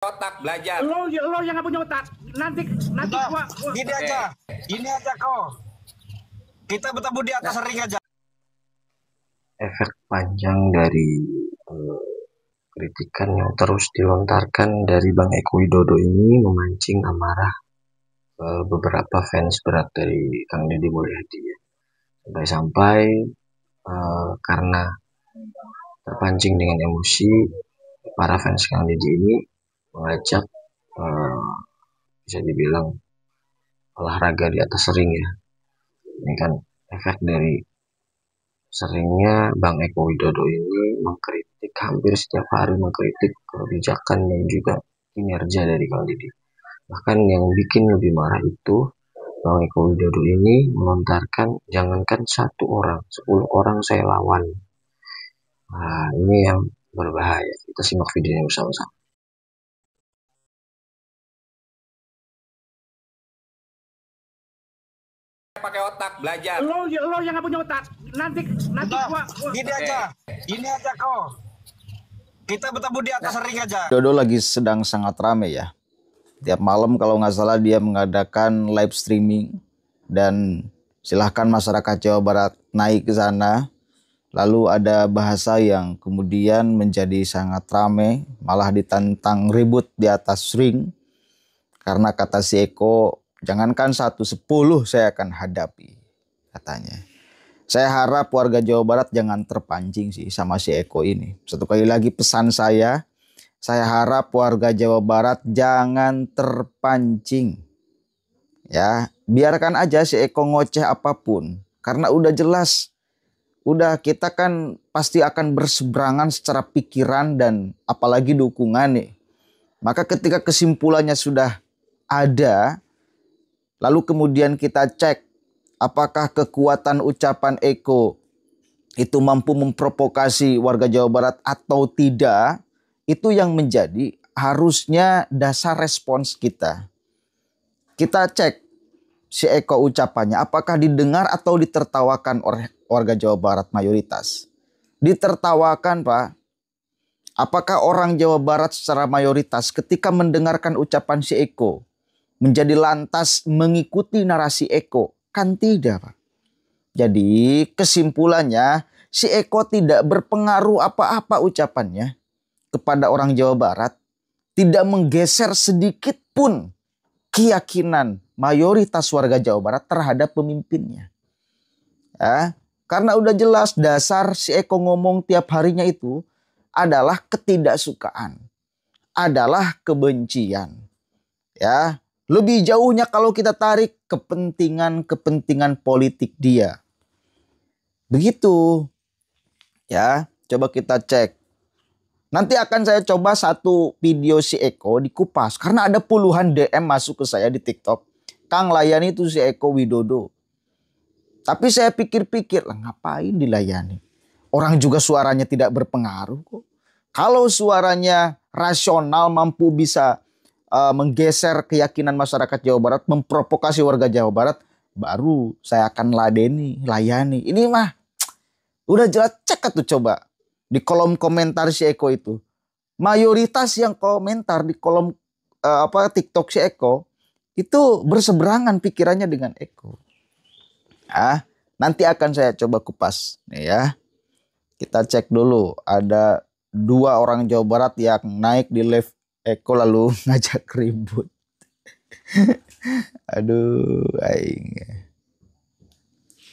Otak belajar. Lo yang nggak punya otak. Nanti gua gini aja. Ini aja kok. Kita bertemu di atas ring aja. Efek panjang dari kritikan yang terus dilontarkan dari Bang Eko Widodo ini memancing amarah beberapa fans berat dari Kang Deddy Mulyadi ya. Sampai-sampai karena terpancing dengan emosi, para fans Kang Deddy ini mengajak bisa dibilang olahraga di atas ring ya. Ini kan efek dari seringnya Bang Eko Widodo ini mengkritik, hampir setiap hari mengkritik kebijakan dan juga kinerja dari Kang Deddy. Bahkan yang bikin lebih marah itu Bang Eko Widodo ini melontarkan jangankan 1 orang, 10 orang saya lawan. Nah, ini yang berbahaya. Kita simak videonya bersama-sama. Pakai otak belajar. lo yang nggak punya otak. Nanti gua Gini aja. Ini aja kok. Kita bertemu di atas ring aja. Dodo lagi sedang sangat rame ya. Tiap malam kalau nggak salah dia mengadakan live streaming dan silahkan masyarakat Jawa Barat naik ke sana. Lalu ada bahasa yang kemudian menjadi sangat rame, malah ditantang ribut di atas ring. Karena kata si Eko, jangankan 1, 10 saya akan hadapi, katanya. Saya harap warga Jawa Barat jangan terpancing sih sama si Eko ini. Satu kali lagi pesan saya harap warga Jawa Barat jangan terpancing. Ya, biarkan aja si Eko ngoceh apapun. Karena udah jelas, udah kita kan pasti akan berseberangan secara pikiran dan apalagi dukungan nih. Maka ketika kesimpulannya sudah ada, lalu kemudian kita cek apakah kekuatan ucapan Eko itu mampu memprovokasi warga Jawa Barat atau tidak, itu yang menjadi harusnya dasar respons kita. Kita cek si Eko ucapannya apakah didengar atau ditertawakan oleh warga Jawa Barat mayoritas. Ditertawakan, Pak. Apakah orang Jawa Barat secara mayoritas ketika mendengarkan ucapan si Eko menjadi lantas mengikuti narasi Eko? Kan tidak, Pak. Jadi kesimpulannya si Eko tidak berpengaruh apa-apa ucapannya kepada orang Jawa Barat. Tidak menggeser sedikit pun keyakinan mayoritas warga Jawa Barat terhadap pemimpinnya. Ya, karena udah jelas dasar si Eko ngomong tiap harinya itu adalah ketidaksukaan. Adalah kebencian. Ya. Lebih jauhnya kalau kita tarik kepentingan politik dia. Begitu. Ya, coba kita cek. Nanti akan saya coba satu video si Eko dikupas. Karena ada puluhan DM masuk ke saya di TikTok. Kang, layani itu si Eko Widodo. Tapi saya pikir-pikir, lah ngapain dilayani? Orang juga suaranya tidak berpengaruh kok. Kalau suaranya rasional mampu bisa menggeser keyakinan masyarakat Jawa Barat, memprovokasi warga Jawa Barat, baru saya akan layani. Ini mah udah jelas, cek tuh coba di kolom komentar si Eko itu. Mayoritas yang komentar di kolom TikTok si Eko itu berseberangan pikirannya dengan Eko. Nanti akan saya coba kupas nih ya. Kita cek dulu, ada 2 orang Jawa Barat yang naik di live Eko lalu ngajak ribut. Aduh, aing.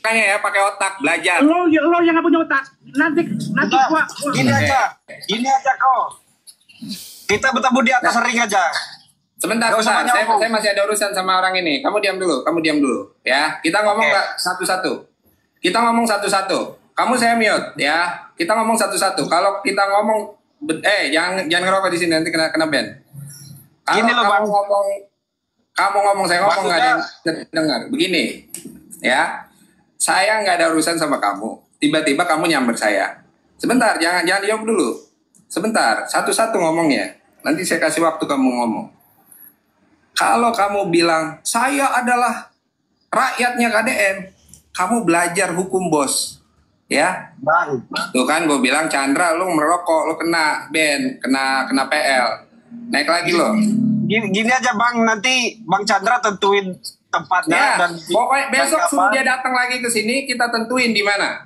Makanya ya pakai otak belajar. lo yang nggak punya otak. Nanti gua Gini aja. Ini aja kok. Kita bertemu di atas ring aja. Sebentar, Gak usah saya ngomong. masih ada urusan sama orang ini. Kamu diam dulu ya. Kita ngomong satu-satu. Kamu saya mute ya. Kita ngomong satu-satu. Kalau kita ngomong jangan ngerokok di sini, nanti kena ban. Kalau Gini loh, Bang. kamu ngomong saya ngomong nggak ada yang dengar. Begini ya. Saya nggak ada urusan sama kamu. Tiba-tiba kamu nyamber saya. Sebentar, jangan jawab dulu. Sebentar, satu-satu ngomongnya. Nanti saya kasih waktu kamu ngomong. Kalau kamu bilang, saya adalah rakyatnya KDM, kamu belajar hukum, bos. Ya, Bang. tuh kan gue bilang, Chandra, lu merokok, lu kena ban, kena PL. Naik lagi loh. Gini aja Bang, nanti Bang Chandra tentuin tempatnya Ya, dan pokoknya besok dan suruh kapan. dia datang lagi ke sini, kita tentuin di mana.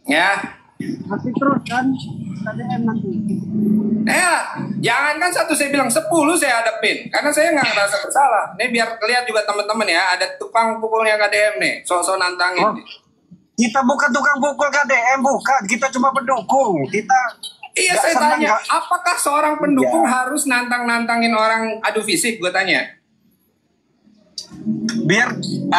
Ya. Masih terus kan KDM nanti. Jangan kan satu saya bilang 10 saya hadapin, karena saya nggak ngerasa bersalah. Nih biar lihat juga teman-teman ya, ada tukang pukulnya KDM nih, sok-sok nantangin. Oh. Kita bukan tukang pukul KDM, bukan. Kita cuma pendukung. Kita Iya, nggak saya senang, tanya, nggak- apakah seorang pendukung Iya. harus nantang-nantangin orang adu fisik? Gue tanya. biar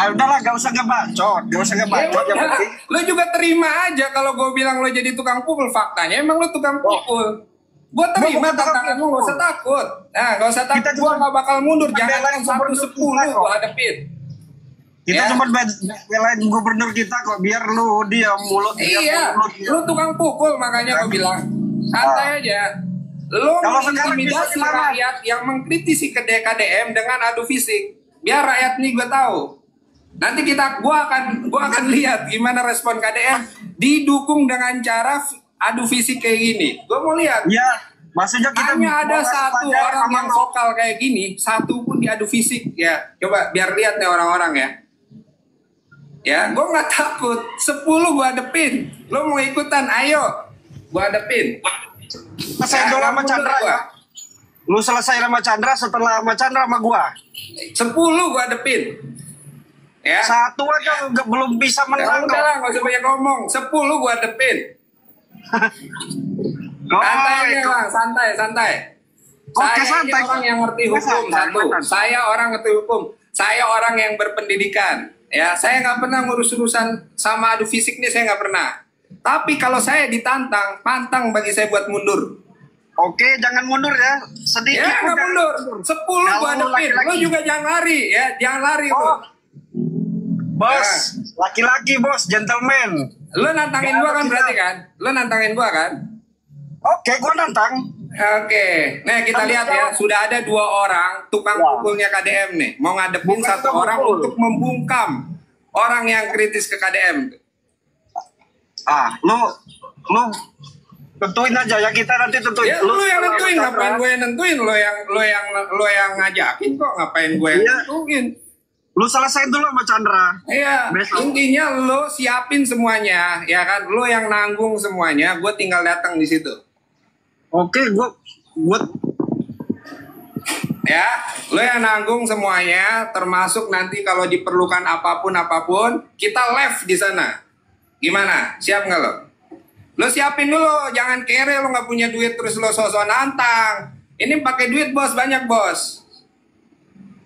udahlah, gak usah ngebacot, gak usah Ya ngebacot. Yang udah, penting lo juga terima aja kalau gue bilang lo jadi tukang pukul. Faktanya emang lo tukang pukul. Gue terima bukan tukang tantangan lo, pukul. gak usah takut. Nah, gak usah takut, Kita gue cuma gak bakal mundur. Jangan belain yang 1-10 gubernur kita, gue hadapin. kita Ya. cuma belain gubernur kita kok, biar lu diam mulut. biar Iya, mulut diam. lo tukang pukul, makanya gue bilang. Santai aja. Lo Kalau sekarang mengintimidasi bisa gimana? rakyat yang mengkritisi ke KDM dengan adu fisik. Biar rakyat nih gue tahu. Nanti gua akan lihat gimana respon KDM didukung dengan cara adu fisik kayak gini. Gua mau lihat. Ya, maksudnya kita Hanya ada mau satu belajar orang sama yang vokal kayak gini, satu pun diadu fisik ya. Coba biar lihat nih orang-orang ya. Ya, gua nggak takut. 10 gua hadepin. Lo mau ikutan? Ayo, gua hadepin. selesai dulu nggak sama mundur Chandra gua. ya. Lu selesai sama Chandra, setelah sama Chandra sama gua. 10 gua hadepin. Ya. Satu aja belum bisa Ya menang udah kok. lah, nggak usah banyak ngomong. 10 gua hadepin. Santai aja Oh, Bang, santai. Oke, Saya ini santai. orang yang ngerti Oke, hukum santai, satu. santai. Saya orang ngerti hukum. Saya orang yang berpendidikan. Ya, saya nggak pernah ngurus urusan sama adu fisik nih, saya nggak pernah. Tapi kalau saya ditantang, pantang bagi saya buat mundur. Oke, jangan mundur ya. Sedikit. Ya, nggak jangan mundur. 10 Kalau gua hadepin. laki-laki- Lo juga jangan lari ya, jangan lari Oh. lo. Bos, laki-laki bos, gentleman. Lo nantangin Nggak gua ada kan kita. berarti kan? Lo nantangin gua kan? Oke, gua nantang. Oke, nah kita lihat ya, sudah ada 2 orang tukang Ya. pukulnya KDM nih, mau ngadepin Bukan satu tukang orang pukul. untuk membungkam orang yang kritis ke KDM. Lu tentuin aja ya, kita nanti tentuin. Ya lu yang nentuin, sama ngapain Chandra. gue yang nentuin? Lo yang ngajakin kok, ngapain gue yang Iya. nentuin? Lu selesai dulu sama Chandra. Iya, Besok. intinya lo siapin semuanya, ya kan? Lo yang nanggung semuanya, gue tinggal datang di situ. Oke, gua Ya, lo yang nanggung semuanya, termasuk nanti kalau diperlukan apapun, kita live di sana. Gimana? Siap nggak lo? Lo siapin dulu, jangan kere lo nggak punya duit terus lo sosok nantang. Ini pakai duit bos, banyak bos.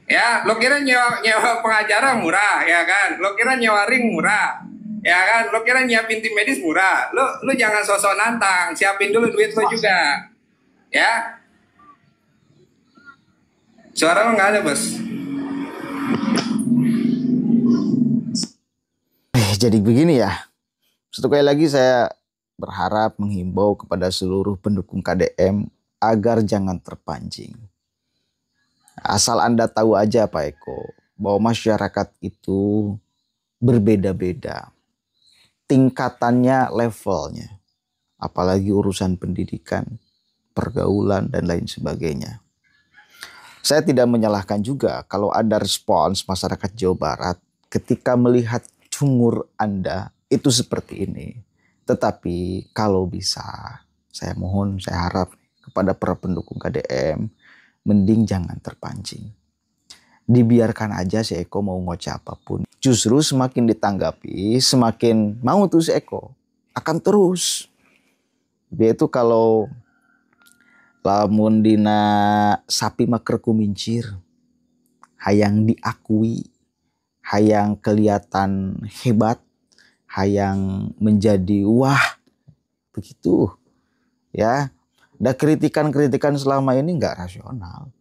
Ya, lo kira nyewa pengacara murah, ya kan? Lo kira nyewa ring murah, ya kan? Lo kira nyiapin tim medis murah. Lo jangan sosok nantang, siapin dulu duit lo juga. Ya. Suara lo nggak ada, bos. Jadi begini ya. Satu kali lagi saya berharap menghimbau kepada seluruh pendukung KDM agar jangan terpancing. Asal Anda tahu aja Pak Eko, bahwa masyarakat itu berbeda-beda. Tingkatannya, levelnya. Apalagi urusan pendidikan, pergaulan, dan lain sebagainya. Saya tidak menyalahkan juga kalau ada respons masyarakat Jawa Barat ketika melihat cungur Anda itu seperti ini. Tetapi kalau bisa, saya mohon, saya harap kepada para pendukung KDM, mending jangan terpancing. Dibiarkan aja si Eko mau ngoceh apapun. Justru semakin ditanggapi, semakin mau tuh si Eko. Akan terus. Dia itu kalau lamun dina sapi maker kumincir, hayang diakui, hayang kelihatan hebat, hayang menjadi wah, begitu ya. Dan kritikan-kritikan selama ini nggak rasional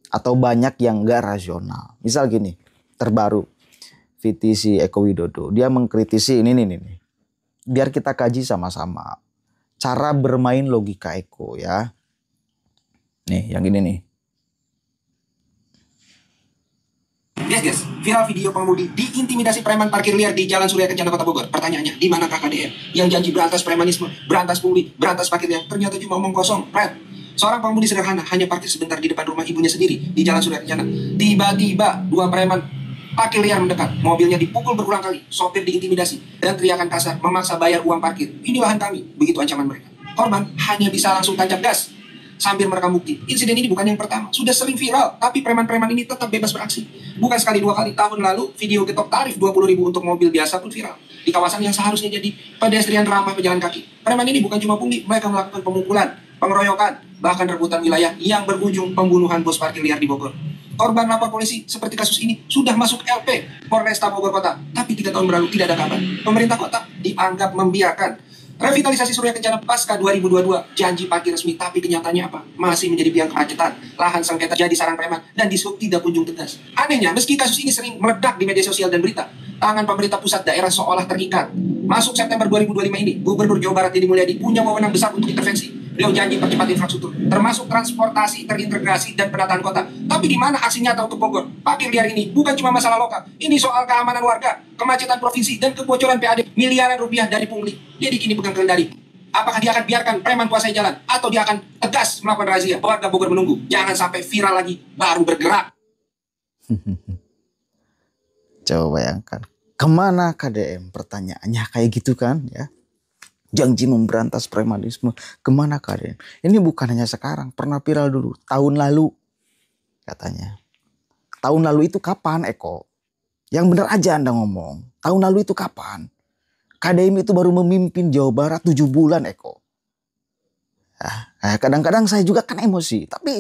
atau banyak yang nggak rasional. Misal gini, terbaru VTC Eko Widodo, dia mengkritisi ini nih. Biar kita kaji sama-sama cara bermain logika Eko ya. Nih, yang ini nih. Guys, viral video pengemudi diintimidasi preman parkir liar di Jalan Surya Kencana Kota Bogor. Pertanyaannya, di manakah KDM yang janji berantas premanisme, berantas pungli, berantas parkir liar, ternyata cuma omong kosong, Fred. Seorang pengemudi sederhana hanya parkir sebentar di depan rumah ibunya sendiri di Jalan Surya Kencana. Tiba-tiba dua preman parkir liar mendekat. Mobilnya dipukul berulang kali, sopir diintimidasi, dan teriakan kasar memaksa bayar uang parkir. Ini lahan kami, begitu ancaman mereka. Korban hanya bisa langsung tancap gas sambil merekam bukti. Insiden ini bukan yang pertama, sudah sering viral, tapi preman-preman ini tetap bebas beraksi. Bukan sekali dua kali, tahun lalu video getok tarif 20.000 untuk mobil biasa pun viral. Di kawasan yang seharusnya jadi pedestrian ramah pejalan kaki. Preman ini bukan cuma pungli, mereka melakukan pemukulan, pengeroyokan, bahkan rebutan wilayah yang berujung pembunuhan bos parkir liar di Bogor. Korban lapor polisi seperti kasus ini sudah masuk LP Polresta Bogor Kota, tapi 3 tahun berlalu tidak ada kabar. Pemerintah kota dianggap membiarkan. Revitalisasi Surya Kencana pasca 2022, janji parkir resmi, tapi kenyataannya apa? Masih menjadi biang kemacetan, lahan sengketa jadi sarang preman, dan dishub tidak kunjung tegas. Anehnya, meski kasus ini sering meledak di media sosial dan berita, tangan pemerintah pusat daerah seolah terikat. Masuk September 2025 ini, Gubernur Jawa Barat Deddy Mulyadi punya wewenang besar untuk intervensi. Beliau janji percepat infrastruktur, termasuk transportasi terintegrasi dan penataan kota. Tapi di mana aksi nyata untuk Bogor? Parkir liar ini bukan cuma masalah lokal. Ini soal keamanan warga, kemacetan provinsi, dan kebocoran PAD miliaran rupiah dari pungli. Jadi kini pegang kendali. Apakah dia akan biarkan preman kuasai jalan? Atau dia akan tegas melakukan razia? Warga Bogor menunggu. Jangan sampai viral lagi, baru bergerak. Coba bayangkan, kemana KDM? Pertanyaannya kayak gitu kan ya. Janji memberantas premanisme, kemana KDM? Ini bukan hanya sekarang, pernah viral dulu, tahun lalu katanya. Tahun lalu itu kapan Eko? Yang benar aja Anda ngomong, tahun lalu itu kapan? KDM itu baru memimpin Jawa Barat 7 bulan Eko. Kadang-kadang saya juga kan emosi, tapi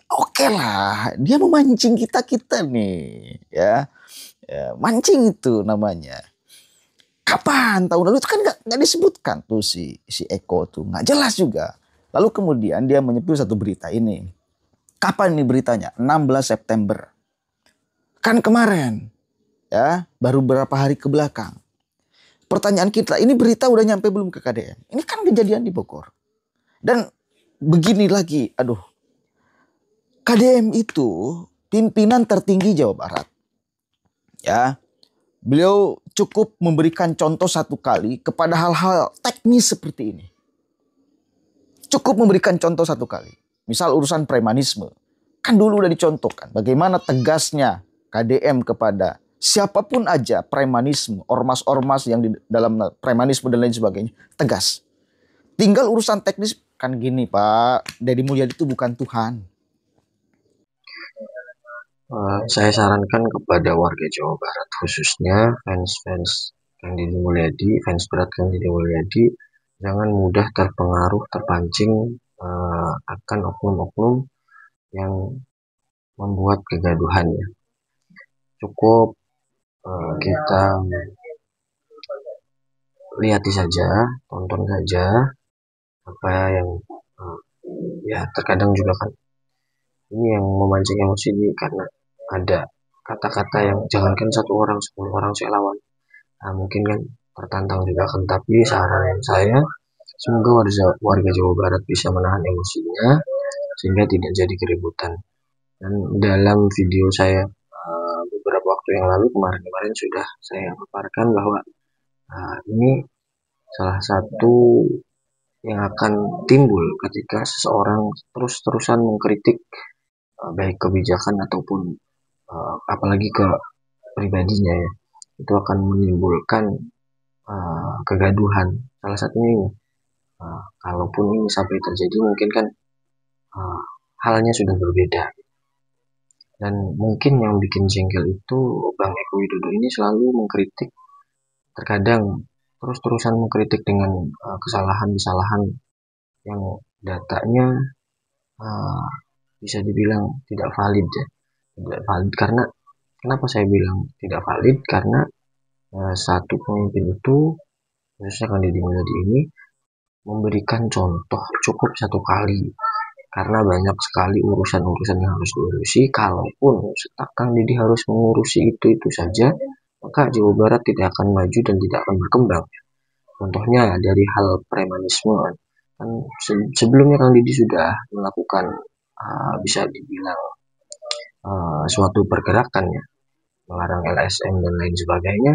oke lah, dia memancing kita nih, ya mancing itu namanya. Kapan tahun lalu itu kan nggak disebutkan tuh si Eko tuh, nggak jelas juga. Lalu kemudian dia menyebut satu berita ini. Kapan ini beritanya? 16 September. Kan kemarin, ya baru beberapa hari ke belakang. Pertanyaan kita, ini berita udah nyampe belum ke KDM? Ini kan kejadian di Bogor. Dan begini lagi, aduh. KDM itu pimpinan tertinggi Jawa Barat. Ya, beliau cukup memberikan contoh satu kali kepada hal-hal teknis seperti ini. Cukup memberikan contoh satu kali. Misal urusan premanisme. Kan dulu udah dicontohkan bagaimana tegasnya KDM kepada siapapun aja premanisme, ormas-ormas yang di dalam premanisme dan lain sebagainya. Tegas. Tinggal urusan teknis kan gini Pak. Deddy Mulyadi itu bukan Tuhan. Saya sarankan kepada warga Jawa Barat, khususnya fans-fans Kang Deddy Mulyadi, fans berat Kang Deddy Mulyadi, jangan mudah terpengaruh, terpancing akan oknum-oknum yang membuat kegaduhan ya. Cukup kita lihati saja, tonton saja apa yang ya terkadang juga kan ini yang memancing emosi ini karena ada kata-kata yang jangankan 1 orang, 10 orang saya lawan. Nah, mungkin kan tertantang juga kan, tapi saran saya semoga warga Jawa Barat bisa menahan emosinya sehingga tidak jadi keributan. Dan dalam video saya beberapa waktu yang lalu kemarin sudah saya paparkan bahwa ini salah satu yang akan timbul ketika seseorang terus-terusan mengkritik baik kebijakan ataupun apalagi ke pribadinya ya, itu akan menimbulkan kegaduhan. Salah satunya ini, kalaupun ini sampai terjadi mungkin kan halnya sudah berbeda. Dan mungkin yang bikin jengkel itu Bang Eko Widodo ini selalu mengkritik, terkadang terus-terusan mengkritik dengan kesalahan-kesalahan yang datanya bisa dibilang tidak valid ya. Tidak valid karena kenapa saya bilang tidak valid? Karena satu pemimpin itu, khususnya Kang Deddy Mulyadi ini, memberikan contoh cukup 1 kali. Karena banyak sekali urusan-urusan yang harus diurusi. Kalaupun Kang Deddy harus mengurusi itu saja, maka Jawa Barat tidak akan maju dan tidak akan berkembang. Contohnya dari hal premanisme. Kan sebelumnya Kang Deddy sudah melakukan bisa dibilang suatu pergerakan ya, melarang LSM dan lain sebagainya.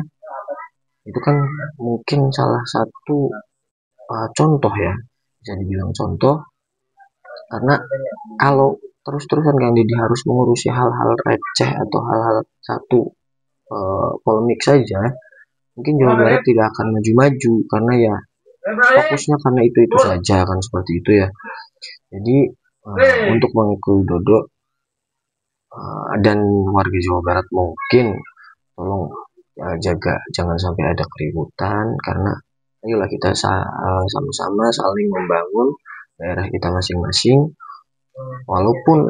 Itu kan mungkin salah satu contoh ya, bisa dibilang contoh Karena kalau terus-terusan Kang Deddy harus mengurusi hal-hal receh atau hal-hal satu polemik saja, mungkin Jawa Barat tidak akan maju-maju karena ya fokusnya karena itu saja kan seperti itu ya. Jadi untuk Bang Eko Widodo dan warga Jawa Barat mungkin tolong jaga jangan sampai ada keributan, karena ayolah kita sama-sama saling membangun daerah kita masing-masing, walaupun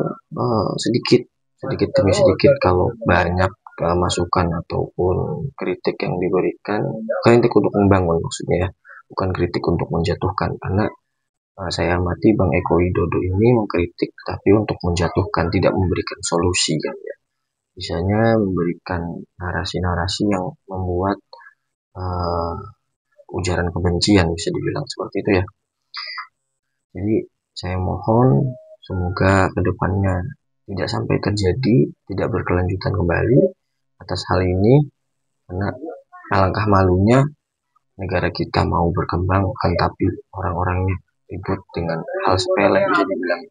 sedikit demi sedikit. Kalau banyak masukan ataupun kritik yang diberikan, kritik untuk membangun maksudnya ya, bukan kritik untuk menjatuhkan, karena saya amati Bang Eko Widodo ini mengkritik tapi untuk menjatuhkan, tidak memberikan solusi kan ya. Misalnya memberikan narasi-narasi yang membuat ujaran kebencian, bisa dibilang seperti itu ya. Jadi saya mohon semoga kedepannya tidak sampai terjadi, tidak berkelanjutan kembali atas hal ini, karena alangkah malunya negara kita mau berkembang kan tapi orang-orangnya ribut dengan hal sepele, bisa dibilang.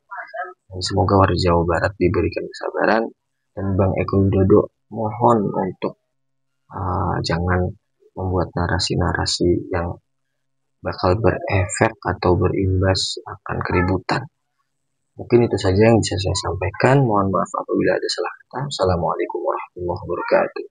Dan semoga warga Jawa Barat diberikan kesabaran, dan Bang Eko Widodo mohon untuk jangan membuat narasi-narasi yang bakal berefek atau berimbas akan keributan. Mungkin itu saja yang bisa saya sampaikan. Mohon maaf apabila ada salah kata. Assalamualaikum warahmatullahi wabarakatuh.